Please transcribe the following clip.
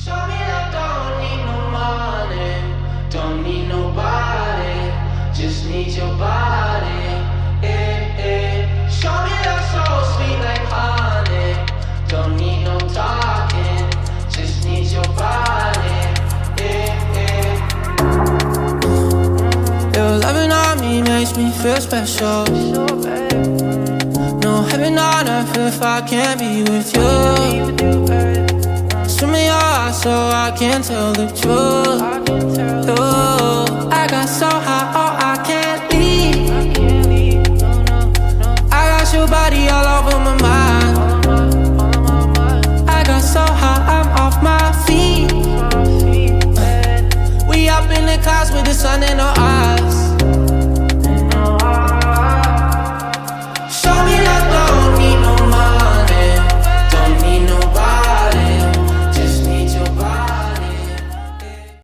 Show me I don't need no money, don't need nobody, just need your body. Show me that so sweet like honey, don't need no talking, just need your body. Your loving on me makes me feel special. No heaven on earth if I can't be with you. Swim in your eyes so I can tell the truth. Ooh, I got so high, oh I can't leave. I got your body all over my mind. I got so high, I'm off my feet. We up in the clouds with the sun in our eyes.